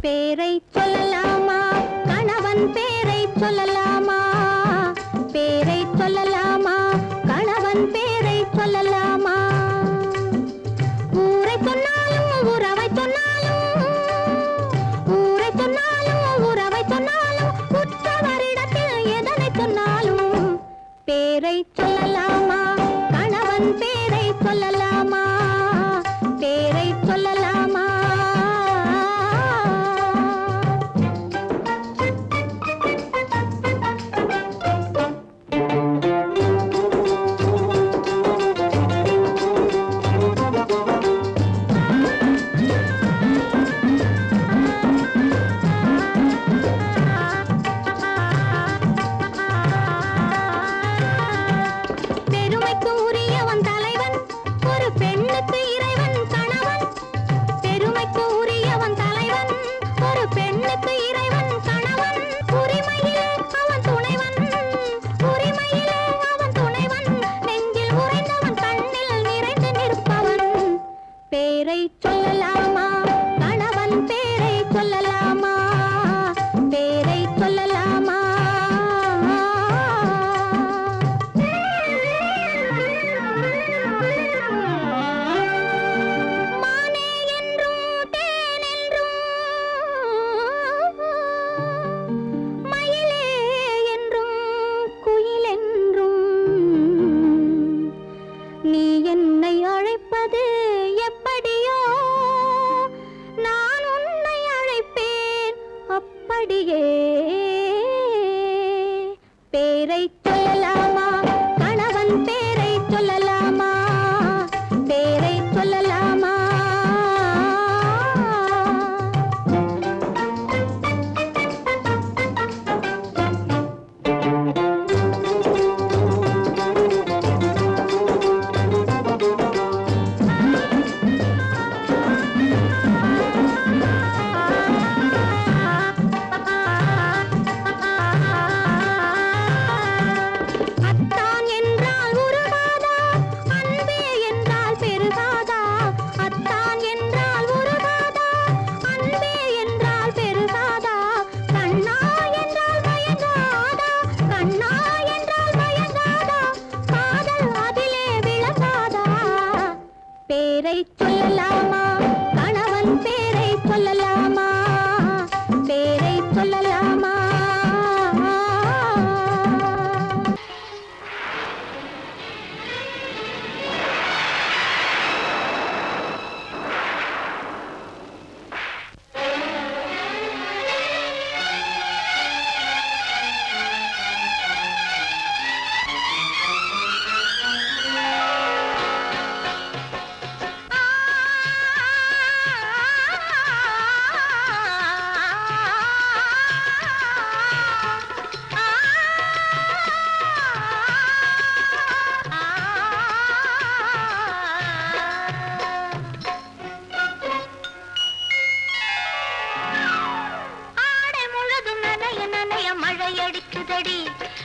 பேரை சொல்லலாமா கணவன் பேரை சொல்லலாமா பேரை சொல்லலாமா கணவன் பேரை சொல்லலாமா ஊரை சொன்னாலும் உறவை சொன்னாலும் ஊரை சொன்னாலும் உறவை சொன்னாலும் உற்றவரிடத்தில் எதனை சொன்னாலும் பேரை சொல்லலாமா கணவன் பேரை சொல்லலாமா பேரை சொல்லலாமா பேரை சொல்லலாமா கணவன் பேரை சொல்லலாமா பேரை சொல்லலாமா பேரை சொல்லலாமா கணவன் பேரை சொல்லலாமா பேரை சொல்லலாமா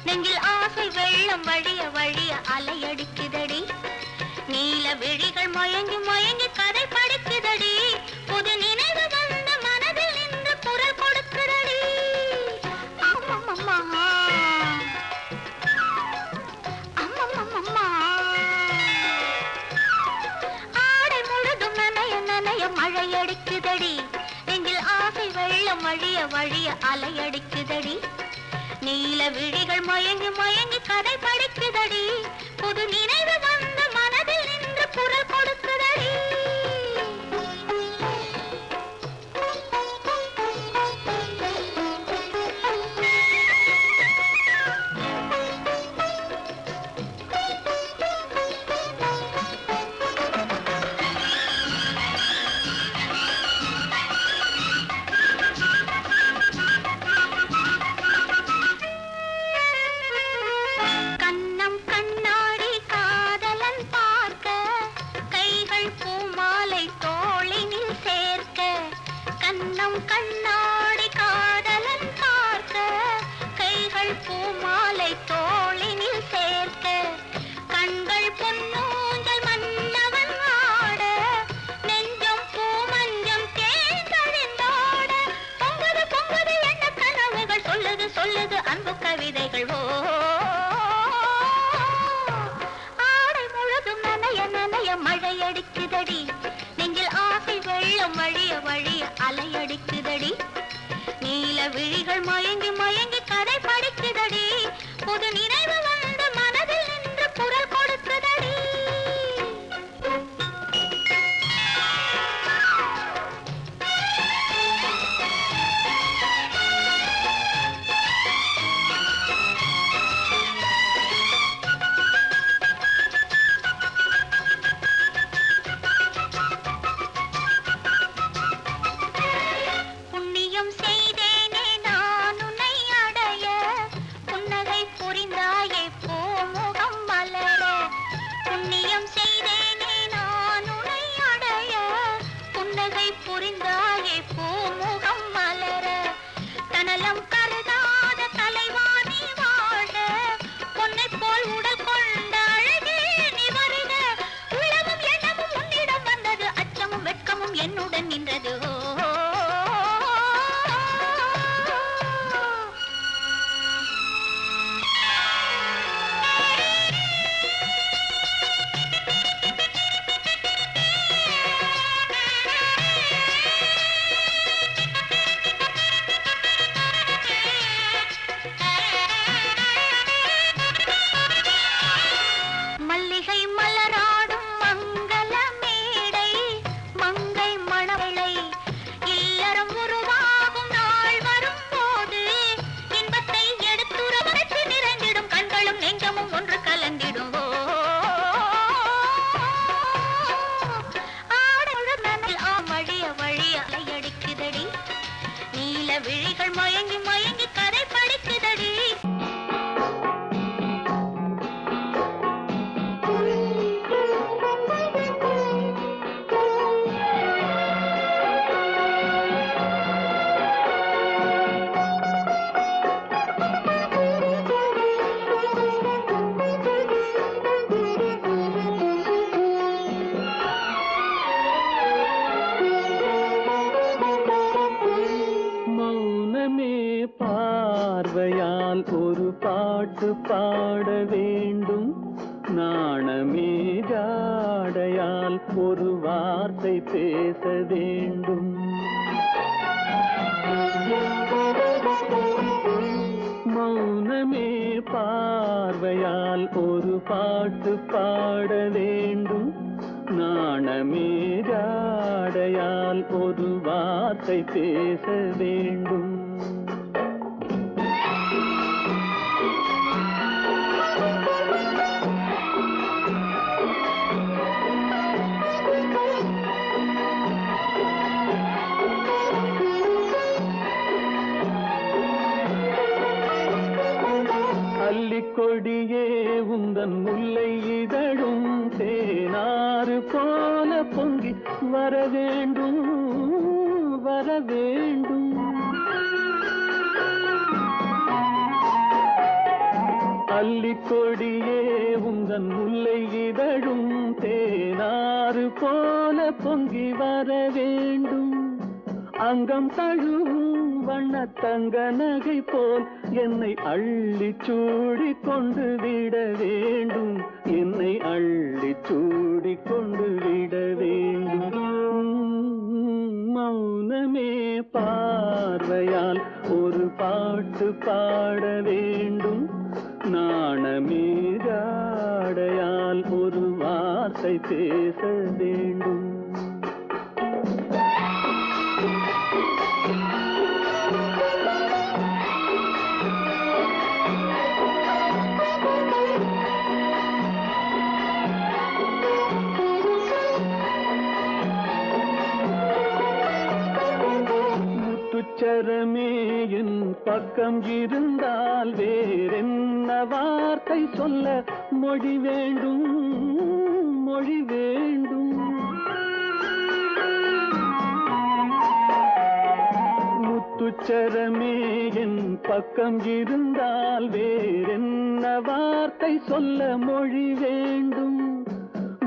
நெஞ்சில் ஆசை வெள்ளம் வழிய வழிய அலையடிக்குதடி நீல விழிகள் மயங்கி மயங்கி கதை படிக்குதடி புது நினைவு வந்த மனதில் நின்று குரல் கொடுக்குதடி அம்மம்மா அம்மம்மா ஆடை முழுதும் நனைய நனைய மழையடிக்குதடி நெஞ்சில் ஆசை வெள்ளம் வழிய வழிய அலையடிக்குதடி நீல விழிகள் மயங்கி மயங்கி கதை படிக்குதடி புது நினைவு வந்த மனதில் நின்று குரல் கொடுக்குதடி கண்ணாடி காதலன் பார்க்க கைகள் பூமாலை தோளினில் சேர்க்க கண்கள் பொன்னூஞ்சல் மன்னவன் ஆட நெஞ்சம் பூமஞ்சம் தேர்ந்தெழுந்தாட வருது அன்பு கவிதைகள் ஓ ஆடை முழுதும் நனைய நனைய மழையடிக்குதடி நெஞ்சில் ஆசை வெள்ளம் வழிய வழிய அலையடிக்குதடி நீல விழிகள் மயங்கி மயங்கி கதை படிக்குதடி புது நினைவு வந்து மனதில் நின்று குரல் கொடுக்குதடி என்னுடன் நின்றது மல்லிகை மலராடும் மங்கள மேடை மங்கை மணவளை இல்லறம் உருவாகும் நாள் வரும் போது இன்பத்தை எடுத்துரைத்து நிறைந்திடும் கண்களும் நெஞ்சமும் ஒன்று கலந்திடும் ஆடல் நனல் வழிய வழிய அலையடிக்குதடி நீல விழிகள் மயங்கி மயங்கி கதை படிக்குதடி பார்வையால் ஒரு பாட்டு பாட வேண்டும் நாணமே ஜாடையால் ஒரு வார்த்தை பேச வேண்டும் மௌனமே பார்வையால் ஒரு பாட்டு பாட வேண்டும் நாணமே ஜாடையால் ஒரு வார்த்தை பேச வேண்டும் கொடியே உந்தன் முல்லை இதழும் தேனாறு போல பொங்கி வர வேண்டும் வர வேண்டும் அல்லிக்கொடியே உந்தன் முல்லை இதழும் தேனாறு போல பொங்கி வர வேண்டும் அங்கம் தழுவும் வண்ண தங்க நகை போல் என்னை அள்ளி சூடி கொண்டு விட வேண்டும் என்னை அள்ளி சூடி கொண்டு விட வேண்டும் மௌனமே பார்வையால் ஒரு பாட்டு பாட வேண்டும் நாணமே ஜாடையால் ஒரு வார்த்தை பேச வேண்டும் முத்துச்சரமே என் பக்கம் இருந்தால் வேறென்ன வார்த்தை சொல்ல மொழி வேண்டும் மொழி வேண்டும் முத்துச்சரமே என் பக்கம் இருந்தால் வேறென்ன வார்த்தை சொல்ல மொழி வேண்டும்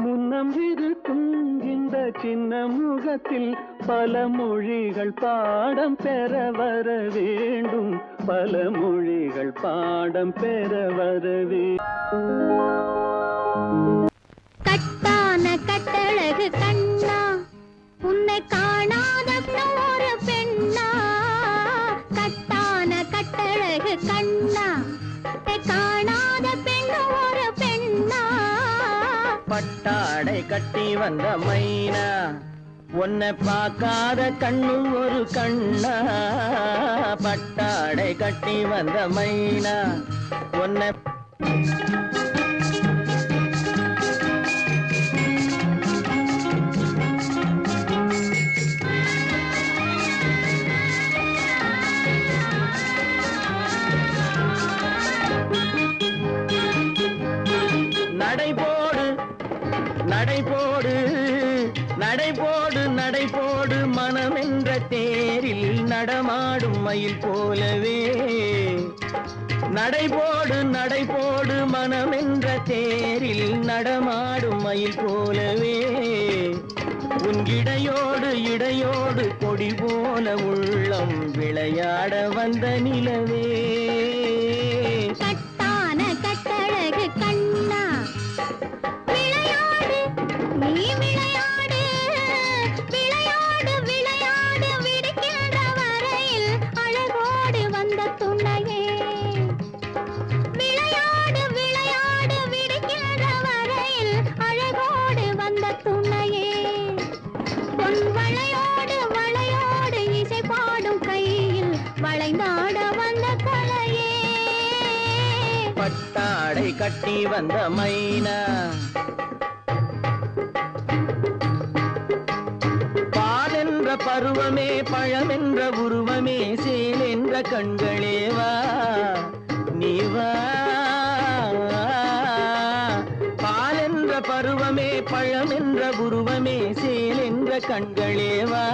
முன் வண்ணம் இருக்கும் இந்த சின்ன முகத்தில் பல மொழிகள் பாடம் பெற வர வேண்டும், பல மொழிகள் பாடம் பெற வரவே. கட்டான கட்டழகு கண்ணா, உன்னை காணாத ஒரு பெண்ணா. கட்டான கட்டழகு கண்ணா, காணாத பெண் ஒரு பெண்ணா. பட்டாடை கட்டி வந்த மைனா, உன்னை பார்க்காத கண்ணும் ஒரு கண்ணா. பட்டாடை கட்டி வந்த மைனா, உன்னை நடைபோடு நடைபோடு நடைபோடு நடைபோடு மனமென்ற தேரில் நடமாடும் மயில் போலவே. நடைபோடு நடைபோடு மனமென்ற தேரில் நடமாடும் மயில் போலவே. உன் இடையோடு இடையோடு கொடி போல உள்ளம் விளையாட வந்த நிலவே. கட்டான கட்டழகு கண்ணா, விளையாடு நீ விளையாடு, விளையாடு விளையாடு விடுக்கின்ற வரையில் அழகோடு வந்த துணையே. விளையாடு விளையாடு விடுக்கின்ற வரையில் அழகோடு வந்த துணையே. பொன் வளையோடு வளையோடு இசை பாடும் கையில் வளைந்தாட வந்த கலையே. பட்டாடை கட்டி வந்த மைனா, பால் என்ற பருவமே பழமென்ற உருவமே சேல் என்ற கண்களே வா நீ வா. பால் என்ற பருவமே பழமென்ற உருவமே சேல் என்ற கண்களே வா.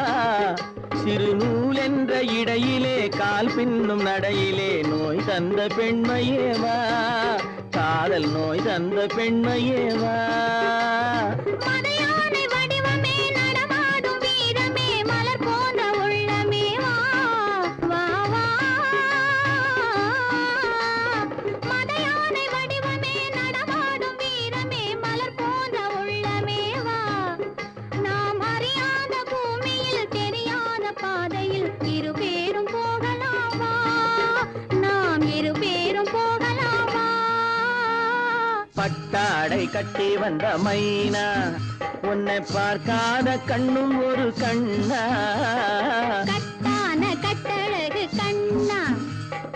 சிறு நூல் என்ற இடையிலே கால் பின்னும் நடையிலே நோய் தந்த பெண்மையேவா, காதல் நோய் தந்த பெண்மையேவா. மதையானை வடிவமே நடமாடும் வீரமே மலர் போன்ற உள்ளமே வா வா வா. மதையானை வடிவமே நடமாடும் வீரமே மலர் போன்ற உள்ளமே வா. நாம் அறியாத பூமியில் தெரியாத பாதையில் இரு பேரும் போகலாமா, நாம் இரு பேரும் போகலாமா. பட்டாடை கட்டி வந்த மைனா, உன்னை பார்க்காத கண்ணும் ஒரு கண்ணா. கட்டான கட்டழகு கண்ணா,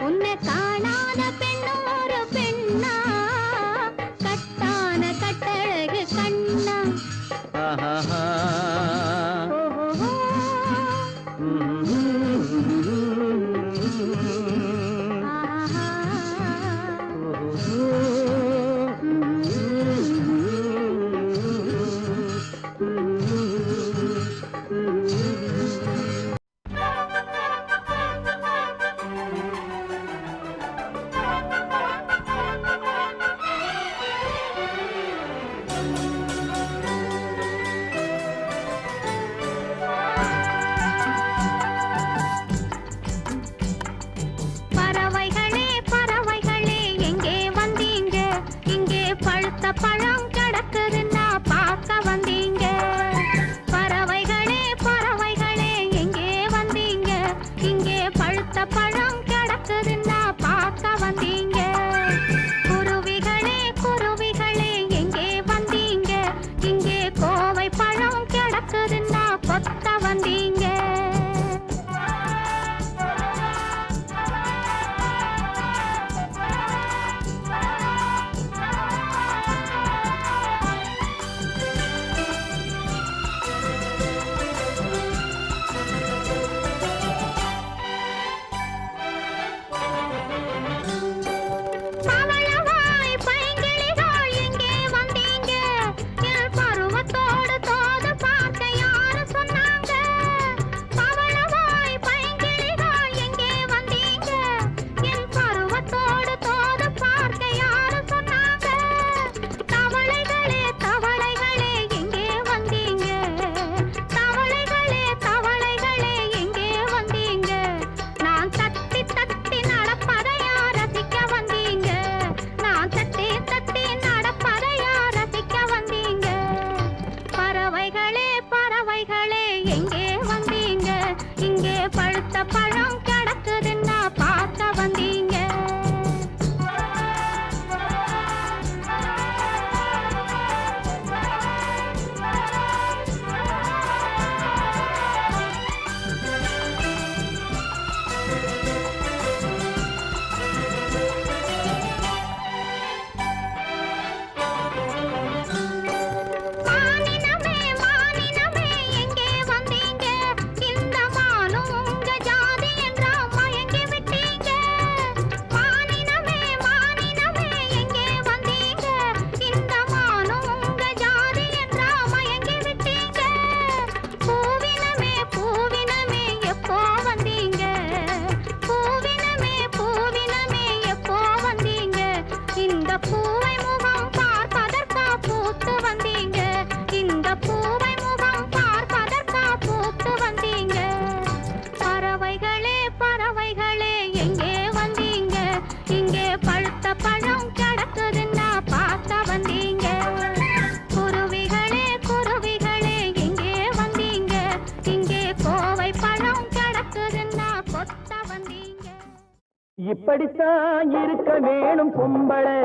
உன்னை காணாத பெண்ணும் ஒரு பெண்ணா. கட்டான கட்டழகு கண்ணா. ஆஹா. ஓஹோ. ஆஹா. பறவைகளே பறவைகளே எங்கே வந்தீங்க, இங்கே பழுத்த பழம் கிடக்குதுன்னா பார்க்க வந்தீங்க. பறவைகளே பறவைகளே எங்கே வந்தீங்க, இங்கே பழுத்த பழம் கிடக்குதுன்னா பார்க்க வந்தீங்க. குருவிகளே குருவிகளே எங்கே வந்தீங்க, இங்கே கோவை பழம் கிடக்குதுன்னா கொத்த வந்தீங்க. பழம் கிடக்குதுன்னா பார்த்த வந்தீங்க. குருவிகளே குருவிகளே எங்கே வந்தீங்க? இங்கே கோவை பழம் கிடக்குதுன்னா கொத்த வந்தீங்க. இப்படித்தான் இருக்க வேணும் பொம்பளை,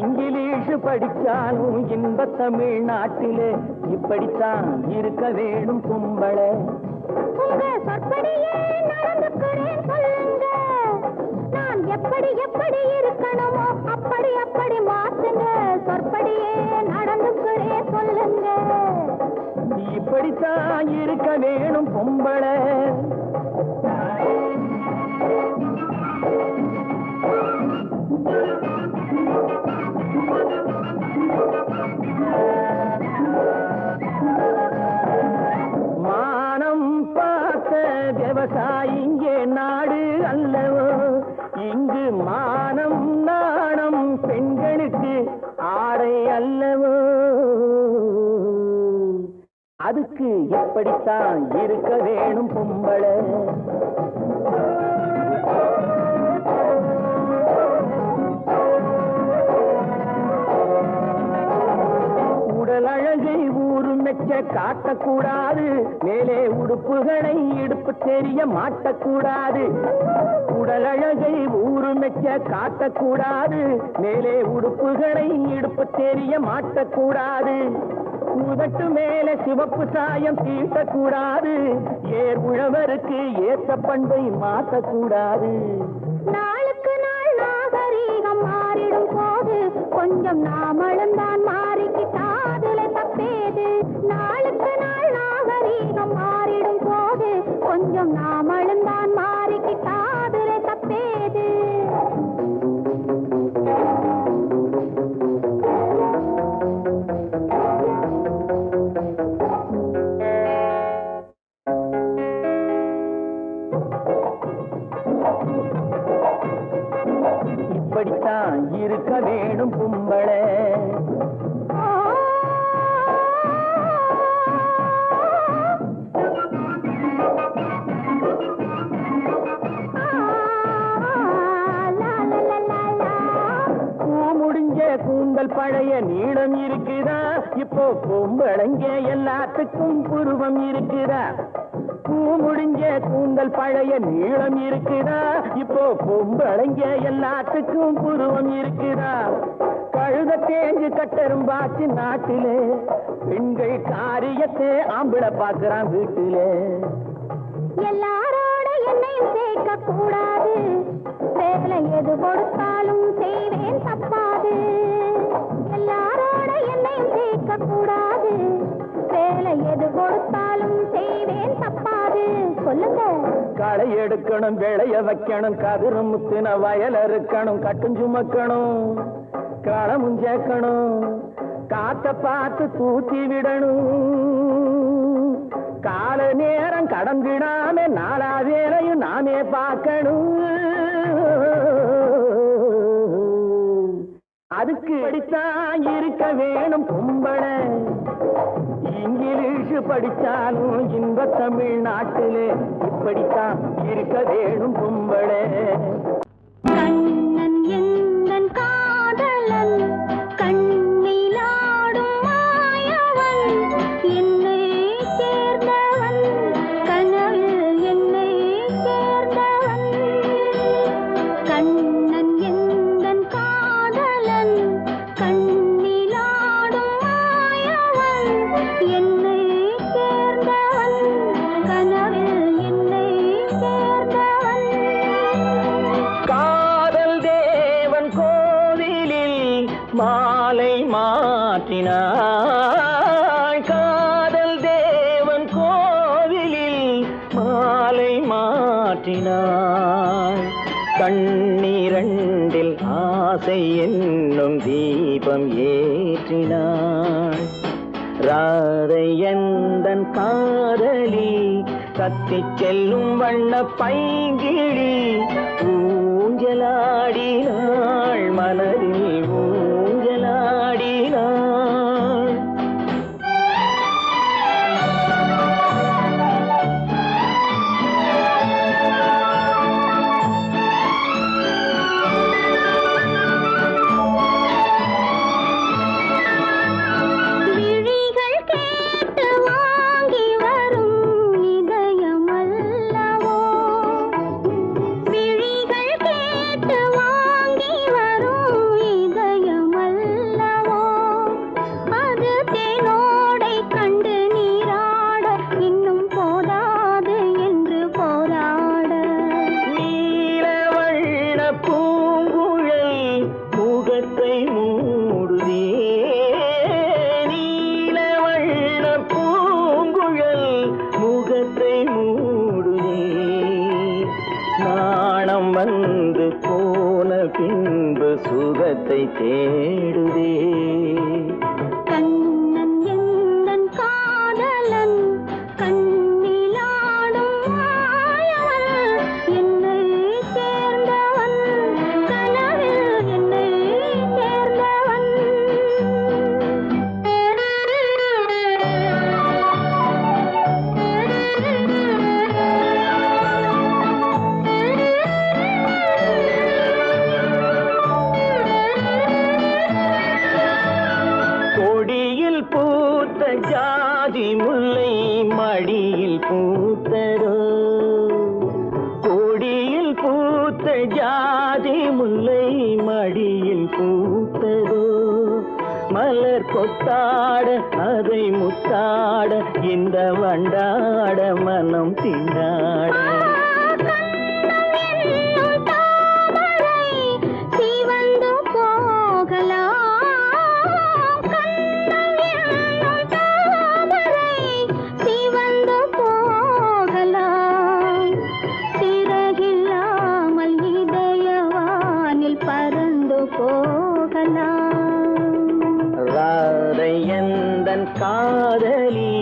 இங்கிலீஷ் படிச்சாலும் இன்ப தமிழ்நாட்டிலே இப்படித்தான் இருக்க வேணும் பொம்பளை. உங்க சொற்படியே நடந்துக்கிறேன் சொல்லுங்க. நான் எப்படி எப்படி இருக்கணுமோ அப்படி அப்படி மாத்துங்க. சொற்படியே நடந்துக்கிறேன் சொல்லுங்க. இப்படித்தான் இருக்க வேணும் பொம்பளை. மானம் பார்த்த விவசாயிங்கே நாடு அல்லவோ, இங்கு மானம் நாணம் பெண்களுக்கு ஆடை அல்லவோ. அதுக்கு எப்படித்தான் இருக்க வேணும் பொம்பளை. உடல் அழகை ஊரு மெச்ச காட்டக்கூடாது, மேலே உடுப்புகளை இடுப்பு தெரிய மாட்டக்கூடாது. உடல் அழகை ஊரு மெச்ச காட்டக்கூடாது, மேலே உடுப்புகளை இடுப்பு தெரிய மாட்டக்கூடாது. உதட்டு மேலே சிவப்பு சாயம் தீட்டக்கூடாது, ஏர் உழவருக்கு ஏற்ற பண்பை மாற்றக்கூடாது. நாளுக்கு நாள் நாகரீகம் மாறிடும் போது கொஞ்சம் நாமளும் தான் மாறிக்கிட்டாதுல தப்பேது. நாளுக்கு நாள் நாகரீகம் மாறிடும் போது கொஞ்சம் நாமளும் தான் மாறிக்கிட்டாதுல தப்பேது. இப்படித்தான் இருக்க வேணும் பொம்பளை. முடிஞ்ச கூந்தல் பழைய நீளம் இருக்குதா, இப்போ பொம்பளைங்க எல்லாத்துக்கும் புருவம் இருக்குதா. பூ முடிஞ்ச கூந்தல் பழைய நீளம் இருக்குதா, இப்போ பொம்பளைங்க எல்லாத்துக்கும் புருவம் இருக்குதா. கழுத தேஞ்சு கட்டரும்பாச்சு நாட்டிலே, பெண்கள் காரியத்தை ஆம்பளை பார்க்கிறான் வீட்டிலே. எல்லாரோட என்னையும் சேர்க்க கூடாது, வேலை எது கொடுத்தாலும் செய்வேன் தப்பாது. எல்லாரோட என்னையும் சேர்க்க கூடாது, வேலை எது கொடுத்தாலும் செய்வேன் தப்பாது. சொல்லுங்க. களை எடுக்கணும், விளைய வைக்கணும், கதிரு முத்தின வயல் இருக்கணும், கட்டும் சுமக்கணும், களமும் சேர்க்கணும், காத்த பார்த்து தூத்தி விடணும். கால நேரம் கடந்திடாம நாலா வேலையும் நாமே பார்க்கணும். அதுக்கு படித்தான் இருக்க வேணும் பொம்பளை. இங்கிலீஷ் படிச்சாலும் இன்ப தமிழ்நாட்டிலே இப்படித்தான் இருக்க வேணும் பொம்பளை. கண்ணன் எந்தன் காதலன், கண்ணிலாடும் மாயவன், என்னை சேர்ந்தவன், கனவில் என்னை சேர்ந்தவன். கண்ணன் எந்தன் காதலன், கண்ணிலாடும் மாயவன், என்னை சேர்ந்தவன், கனவில் என்னை சேர்ந்தவன். காதல் தேவன் கோவிலில் மாலை மாற்றினாள். காதல் தேவன் கோவிலில் மாலை மாற்றினாள். கண்ணீரண்டில் ஆசை என்னும் தீபம் ஏற்றினாள். ராதை எந்தன் காதலி, கத்திச் செல்லும் வண்ண பைங்கிழி, ஊஞ்சலாடினாள் மனதில் ஊஞ்சலாடினாள். பின்பு சுகத்தை தேடுதே. கண்ணன் எந்தன் காதலன் கண்ணிலாடும் மாயவன் என்னை சேர்ந்தவன் கனவில் என்னை சேர்ந்தவன். கொடியில் பூத்த ஜாதி முல்லை மடியில் பூத்ததோ. கொடியில் பூத்த ஜாதி முல்லை மடியில் பூத்ததோ. மலர் கொத்தாட அதை முத்தாட இந்த வண்டாட மனம் திண்டாட. சிவந்து போகலாம் சிவந்து போகலாம் சிறகில்லாமல் இதயவானில் பறந்து போகலாம். ராதை எந்தன் காதலி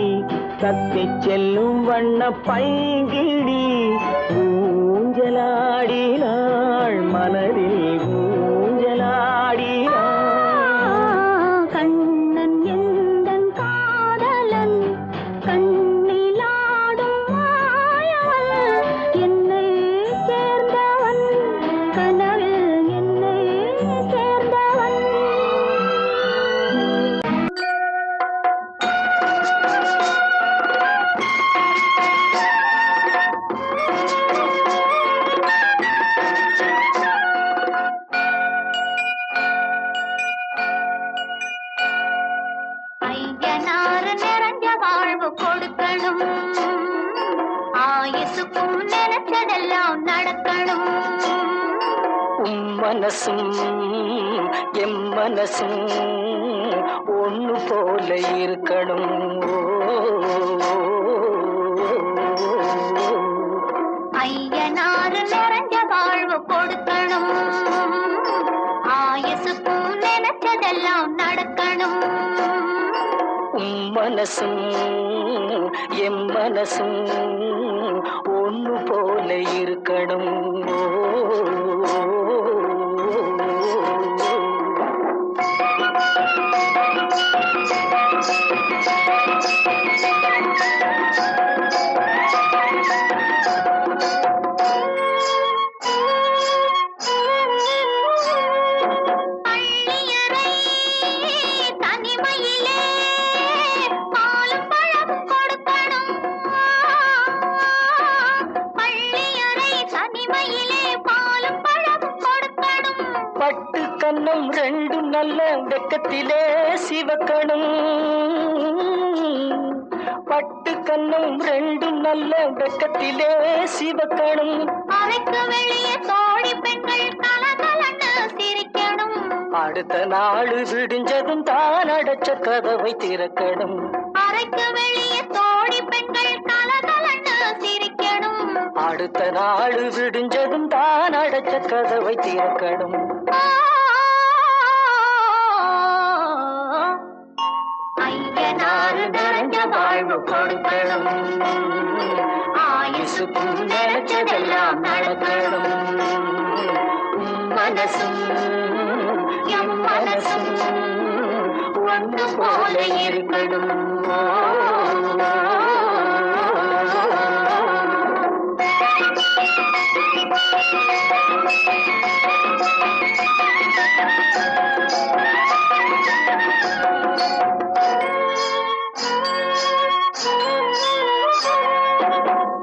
தத்திச் செல்லும் வண்ண பைங்கிடி ஊஞ்சலாடினாள் மனதில் ஊஞ்சலாடினாள். கண்ணன் எந்தன் காதலன் கண்ணிலாடும் மாயவன் என்னை சேர்ந்தவன் கனவில் என்னை சேர்ந்தவன். ஐயனாறு நிறைஞ்ச வாழ்வு கொடுக்கணும் ஆயுசுக்கும் நினைச்சதெல்லாம் நடக்கணும். மனசும் எம் மனசும் ஒண்ணு போல இருக்கணும். ஐயனாறு நிறைஞ்ச வாழ்வு கொடுக்கணும் ஆயுசுக்கும் நினைச்சதெல்லாம் நடக்கணும். மனசும் எம் மனசும் ஒண்ணு போல இருக்கணும். பள்ளியறை தனிமையிலே பாலும் பழமும் கொடுக்கணும். பள்ளியறை தனிமையிலே பாலும் பழமும் கொடுக்கணும். பட்டு கன்னம் ரெண்டும் நல்ல வெக்கத்திலே சிவக்கணும். பட்டு கன்னம் ரெண்டும் நல்ல வெக்கத்திலே சிவக்கணும். அறைக்கு வெளியே தோழி பெண்கள் கலகலன்னு சிரிக்கணும். அடுத்த நாள் விடிஞ்சதும் தான் அடைச்ச கதவை திறக்கணும். அறைக்கு வெளியே தோழி பெண்கள் கலகலன்னு சிரிக்கணும். அடுத்த நாள் விடிஞ்சதும் தான் அடைச்ச கதவை திறக்கணும். ஐயனாறு நிறைஞ்ச வாழ்வு கொடுக்கணும் ஆயுசுக்கும் நினைச்சதெல்லாம் நடக்கணும். மனசும் எம் மனசும் ஒன்று போல இருக்கணும்.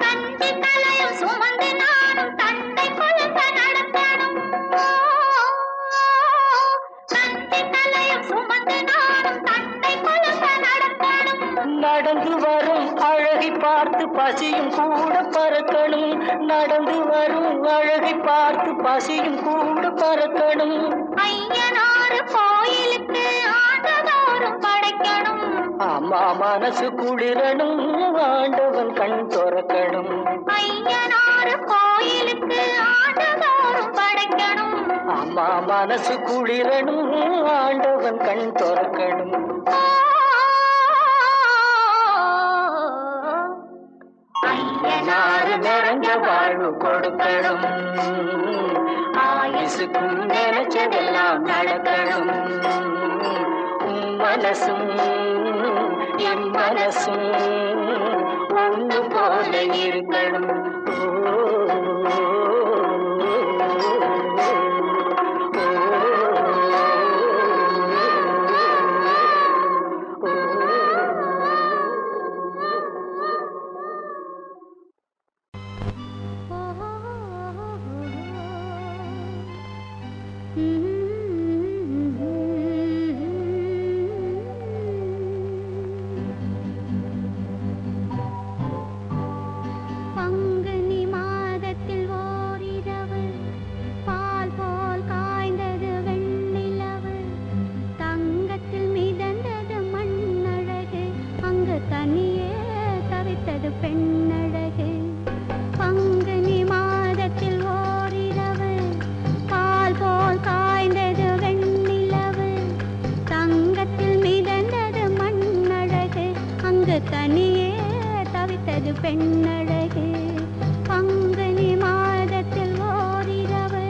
தந்தை தலையும் சுமந்து நானும் தந்தை குழந்த நடக்கணும். தந்தை தலையும் சுமந்து நானும் தந்தை குழந்த நடக்கணும். நடந்து வரும் அழகை பார்த்து பசியும் கூட பறக்கணும். நடந்து வரும் அழகை பார்த்து பசியும் கூட பறக்கணும். ஐயனாறு கோயிலுக்கு ஆண்டுதோறும் படைக்கணும். அம்மா மனசு குளிரணும். ஆண்டவன் கண் திறக்கணும். ஐயனாறு கோயிலுக்கு ஆண்டுதோறும் படைக்கணும். அம்மா மனசு குளிரணும் ஆண்டவன் கண் திறக்கணும் ஐயனாறு நிறைஞ்ச வாழ்வு கொடுக்கணும் ஆயுசுக்கும் நினைச்சதெல்லாம் நடக்கணும் மனசும் என் மனசும் ஒன்று போல இருக்கணும் பங்குனி மாதத்தில் ஓரிரவு பால் போல் காய்ந்தது வெண்ணிலவு தங்கத்தில் மிதந்தது மண்ணழகு அங்கு தனியே தவித்தது பெண்ணழகு பங்குனி மாதத்தில் ஓரிரவு பால் போல் காய்ந்தது வெண்ணிலவு தங்கத்தில் மிதந்தது மண்ணழகு அங்கு தனியே தவித்தது பெண்ணழகு பங்குனி மாதத்தில் ஓரிரவு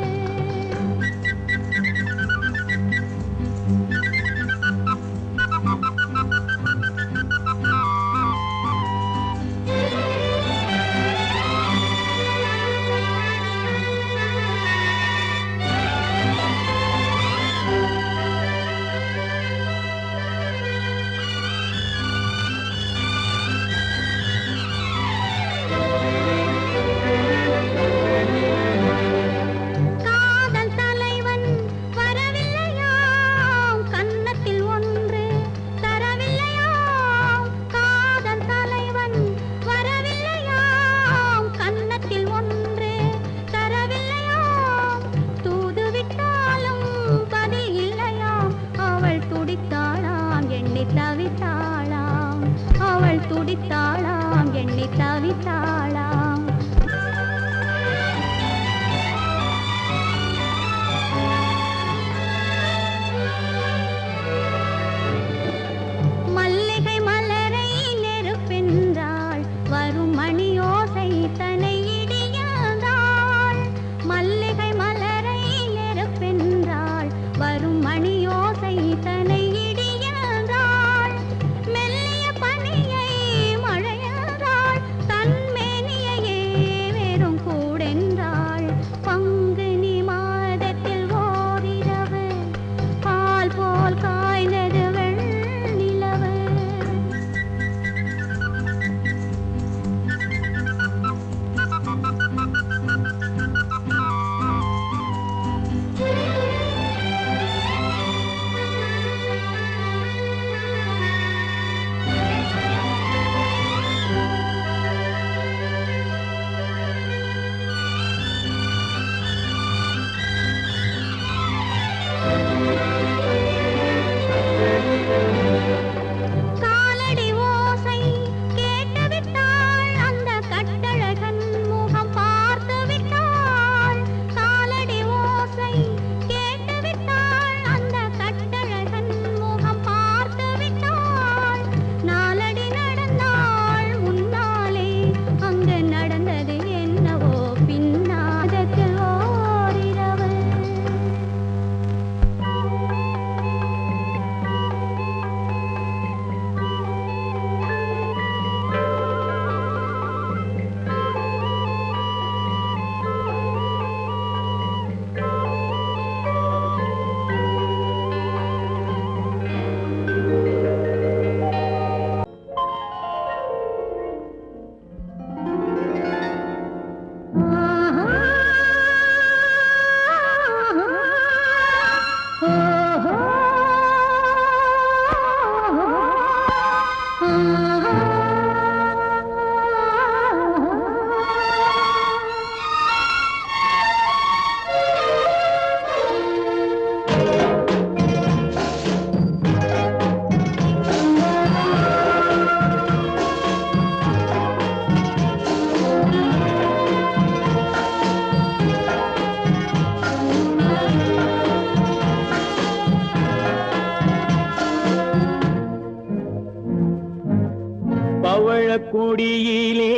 கொடியிலே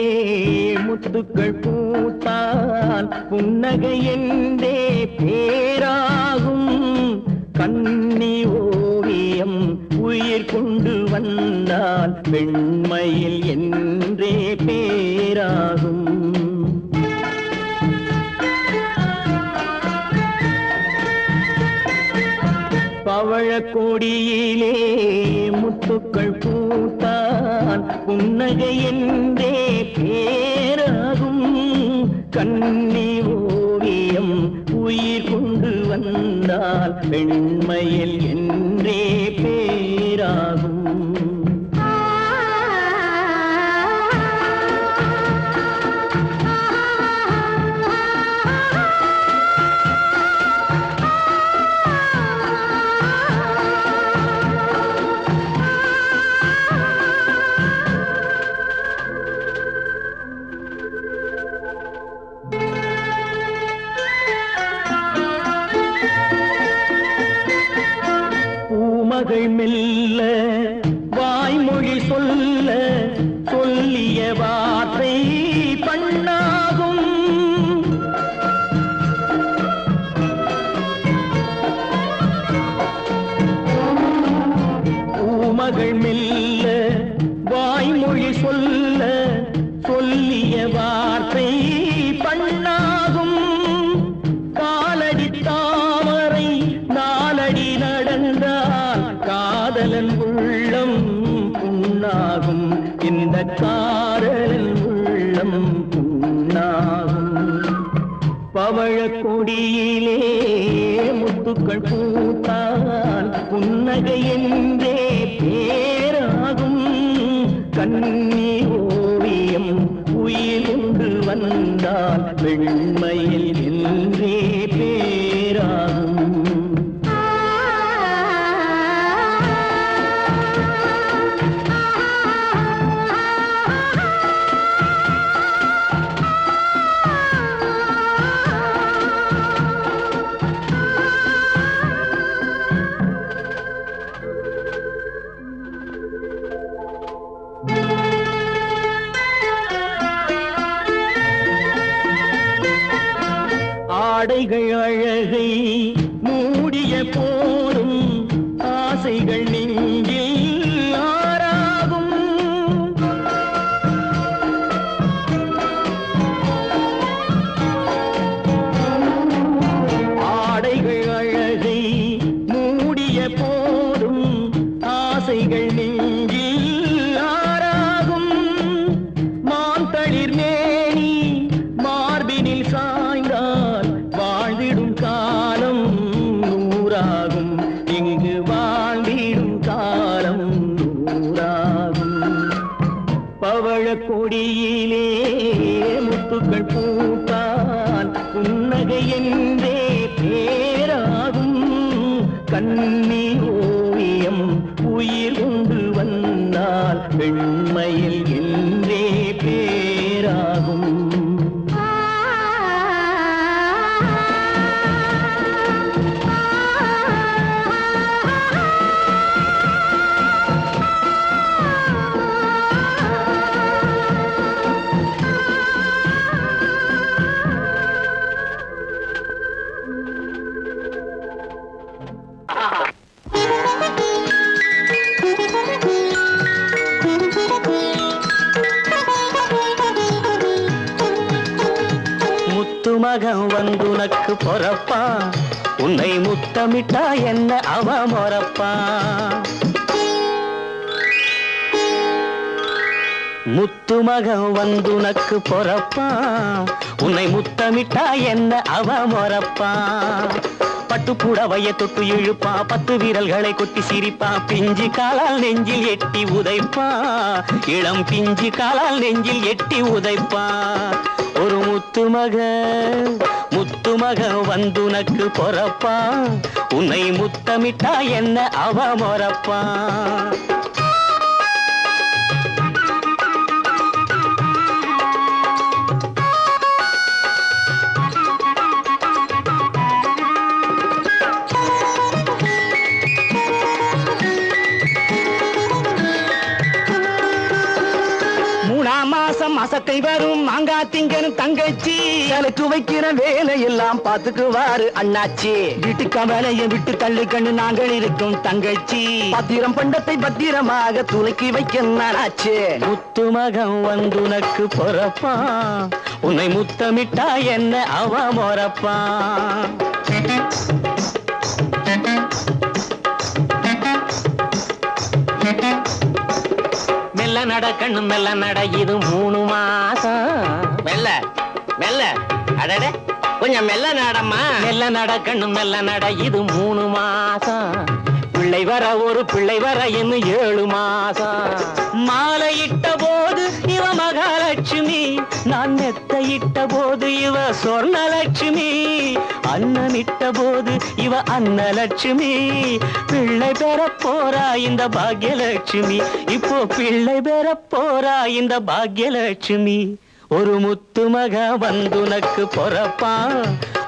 முத்துக்கள் பூத்தால் புன்னகை என்றே பேராகும். கன்னி ஓவியம் உயிர் கொண்டு வந்தால் பெண்மையில் என்றே பேராகும். பவழ கொடியிலே முத்துக்கள் பூத்தான் புன்னகை என்றே பேராகும். கன்னி ஓவியம் உயிர் கொண்டு வந்தால் பெண்மையில் என்றே பேராகும். பூமகள் மெல்ல வாய்மொழி சொல்ல சொல்லிய வார்த்தை பண்ணாகும். பூமகள் மெல்ல வாய்மொழி சொல்ல சொல்லிய வார்த்தை பண்ணாகும். காலடி தாமரை நாலடி நடந்தால் காதலன் உள்ளம் புண்ணாகும். இந்த காதலன் உள்ளம் புண்ணாகும். பவழ கொடியிலே முத்துக்கள் பூத்தால் புன்னகை என்றே பேராகும். கன்னி ஓவியம் உயிர் கொண்டு வந்தால் வெண்மையில் என்றே பேராகும். ஆடைகள் அழகை மூடிய போதும் ஆசைகள் நெஞ்சில் ஆறாகும். ஆடைகள் அழகை மூடிய போதும் ஆசைகள் நெஞ்சில் ஆறாகும். மாந்தளிர் மேனி மார்பினில் சாய்ந்தால் வாழ்ந்திடும் காலம் நூறாகும். இங்கு வாழ்ந்திடும் காலம் நூறாகும். பவழ கொடியிலே முத்துக்கள் பூத்தால் புன்னகை என்றே பேராகும். கன்னி ஓவியம் உயிர் கொண்டு வந்தால் பெண்மையில் என்றே பேராகும். மகன் வந்துனக்கு பொறப்பா உன்னை முத்தமிட்டா என்ன அவ மொறப்பா. முத்து மகன் வந்துனக்கு பொறப்பா உன்னை முத்தமிட்டா என்ன அவ மொறப்பா. பட்டு புடவைய தொட்டு இழுப்பா 10 விரல்களை கொட்டி சிரிப்பா. பிஞ்சு காலால் நெஞ்சில் எட்டி உதைப்பா. இளம் பிஞ்சு காலால் நெஞ்சில் எட்டி உதைப்பா. ஒரு முத்து மகன் வந்துனக்கு பொறப்பா உன்னை முத்தமிட்டா என்ன அவ மொறப்பா. தத்தை வரும் மாங்கா திங்கனும் தங்கச்சி எனக்கு வைக்கிற வேலையெல்லாம் பாத்துக்குவாரு அண்ணாச்சி வீட்டுக்க வேலையை விட்டு தள்ளு கண்ணு நாங்கள் இருக்கும் தங்கச்சி பத்திரம் பண்டத்தை பத்திரமாக துளைக்கி வைக்க நானாச்சு முத்து மகன் வந்து உனக்கு பொறப்பான் உன்னை முத்தமிட்டா என்ன அவ மொறப்பான் மெல்ல நட கண்ணு மெல்ல நட இது 3 மாசம் மெல்ல மெல்ல அடடே கொஞ்சம் மெல்ல நடம்மா மெல்ல நட கண்ணு மெல்ல நட இது 3 மாசம் பிள்ளை வர ஒரு பிள்ளை வர இன்னும் 7 மாசம் மாலையிட்ட போது இவ மகாலட்சுமி நான் நெத்தையிட்ட போது இவ சொர்ணலட்சுமி அன்னமிட்ட போது இவ அன்னலட்சுமி பிள்ளை பெற போறா இந்த பாக்யலட்சுமி இப்போ பிள்ளை பெற போறா இந்த பாக்யலட்சுமி ஒரு முத்து மக வந்துனக்கு பொறப்பான்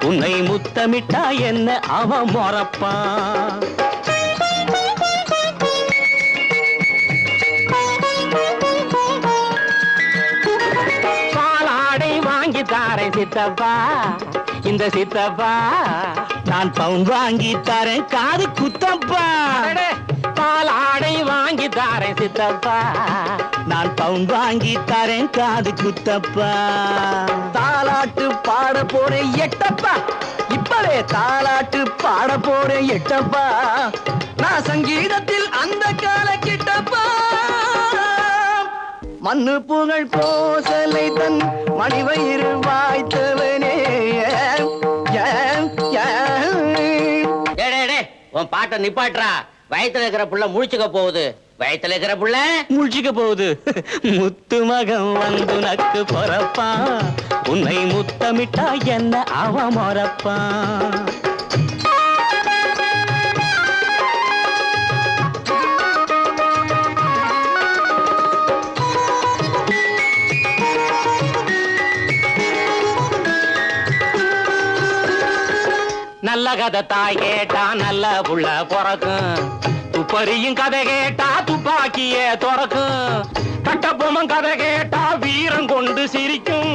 உன்னை முத்தமிட்டா என்ன அவ மொறப்பான் தாரை சித்தப்பா இந்த சித்தப்பா நான் பவுன் வாங்கி தரேன் காது குத்தப்பா பால் ஆடை வாங்கி தாரேன் சித்தப்பா நான் பவுன் வாங்கி தரேன் காது குத்தப்பா தாலாட்டு பாட போறேன் எட்டப்பா இப்பவே தாலாட்டு பாட போறேன் எட்டப்பா நான் சங்கீதத்தில் அந்த கால கிட்டப்பா மண்ணு புகழ் கோசலை தன் மணிவயிறு வாய்த்தவனே உன் பாட்டை நிப்பாட்டுறா வயத்துல இருக்கிற புள்ள முழிச்சுக்க போகுது வயத்துல இருக்கிற புள்ள முழிச்சுக்க போகுது முத்து மகன் வந்து நக்கு பொறப்பான் உன்னை முத்தமிட்டா என்ன அவ மொறப்பான் நல்ல கதை தாய் கேட்டா நல்ல புள்ள பிறக்கும் துப்பறியும் கதை கேட்டா துப்பாக்கியே துறக்கும் கட்டபொம்மன் கதை கேட்டா வீரம் கொண்டு சிரிக்கும்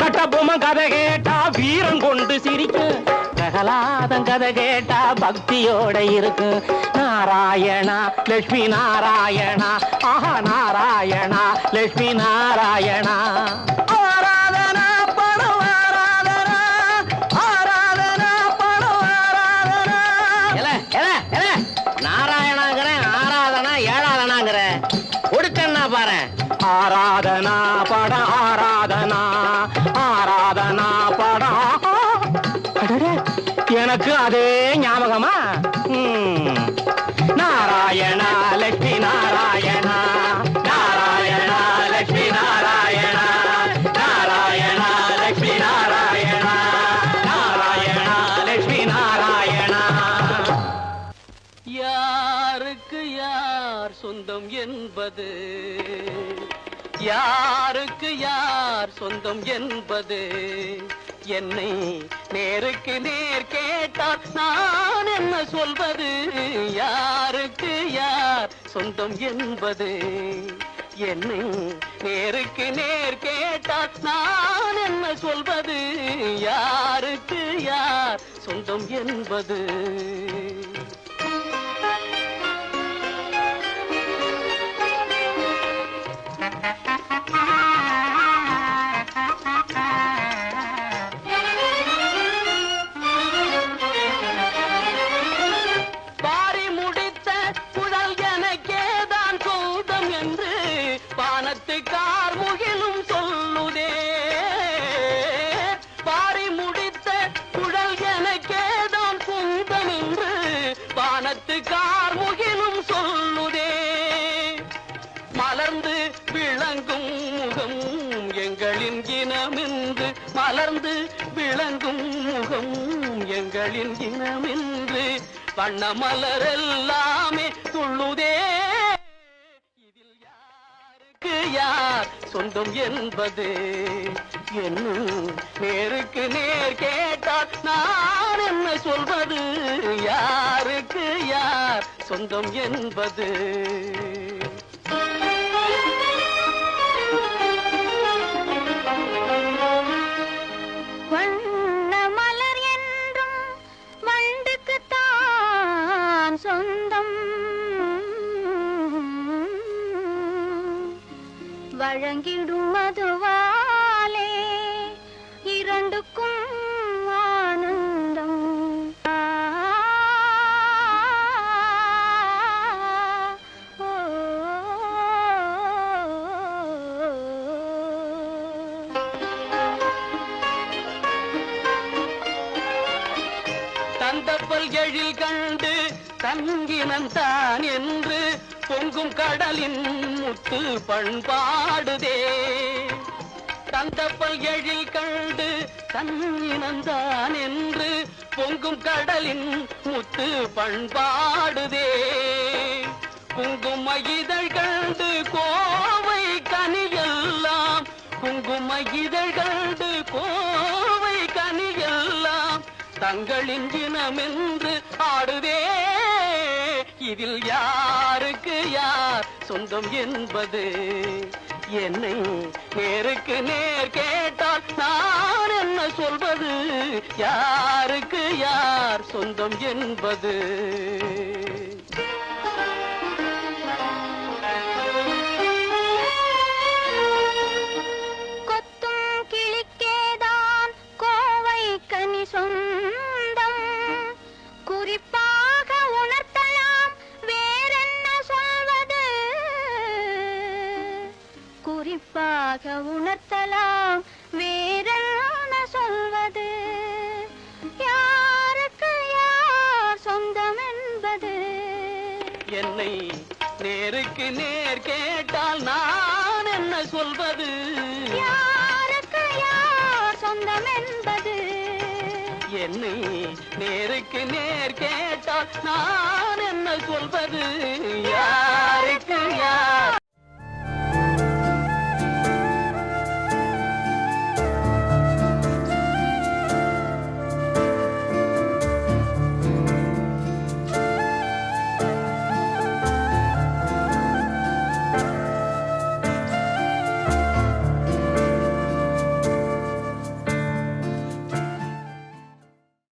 கட்டபொம்மன் கதை கேட்டா வீரம் கொண்டு சிரிக்கும் பிரகலாதன் கதை கேட்டா பக்தியோட இருக்கு நாராயணா லட்சுமி நாராயணா ஆஹா நாராயணா லட்சுமி நாராயணா ஆராதனா பட ஆராதனா ஆராதனா பட எனக்கு அதே ஞாபகமா நாராயணா லட்சுமி நாராயணா நாராயணா லட்சுமி நாராயணா நாராயணா லட்சுமி நாராயணா நாராயணா லட்சுமி நாராயணா யாருக்கு யார் சொந்தம் என்பது யாருக்கு யார் சொந்தம் என்பது என்னை நேருக்கு நேர் கேட்டால் நான் என்ன சொல்வது யாருக்கு யார் சொந்தம் என்பது என்னை நேருக்கு நேர் கேட்டால் நான் என்ன சொல்வது யாருக்கு யார் சொந்தம் என்பது பாரி முடித்த குழல் எனக்கேதான் சொந்தம் என்று பானத்து கார்முகிலும் சொல்லுதே பாரி முடித்த குழல் எனக்கேதான் சொந்தம் என்று பானத்து கார்முகிலும் சொல்லுதே மலர்ந்து விளங்கும் முகம் எங்களின் இனமென்று மலர்ந்து விளங்கும் முகம் எங்களின் இனமென்று வண்ண மலரெல்லாமே துள்ளுதே இதில் யாருக்கு யார் சொந்தம் என்பது என்னும் நேருக்கு நேர் கேட்டால் நான் என்ன சொல்வது யாருக்கு யார் சொந்தம் என்பது வழங்கிடும் மதுவாலே இரண்டுக்கும் ஆனந்தம். தந்தப்பல் எழில் கண்டு தங்கினந்தான் என்று பொங்கும் கடலின் முத்து பண்பாடுதே. தந்தப்பல் எழில் கண்டு தங்கினந்தான் என்று பொங்கும் கடலின் முத்து பண்பாடுதே. குங்கும இதழ் கண்டு கோவை கனியெல்லாம், குங்கும இதழ் கண்டு கோவை கனியெல்லாம் தங்களின் இனமென்று ஆடுதே. இதில் யாருக்கு யார் சொந்தம் என்பது என்னை நேருக்கு நேர் கேட்டால் நான் என்ன சொல்வது? யாருக்கு யார் சொந்தம் என்பது? கொத்தும் கிளிக்கேதான் கோவை கனி சொந்தம், குறிப்பாக உணர்த்தலாம் வேறென்ன சொல்வது? குறிப்பாக உணர்த்தலாம் வேறென்ன சொல்வது? யாருக்கு யார் சொந்தம் என்பது? என்னை நேருக்கு நேர் கேட்டால் நான் என்ன சொல்வது? யாருக்கு யார் சொந்தம் என்பது? என்னை நேருக்கு நேர் கேட்டால் நான் என்ன சொல்வது? யாருக்கு யார்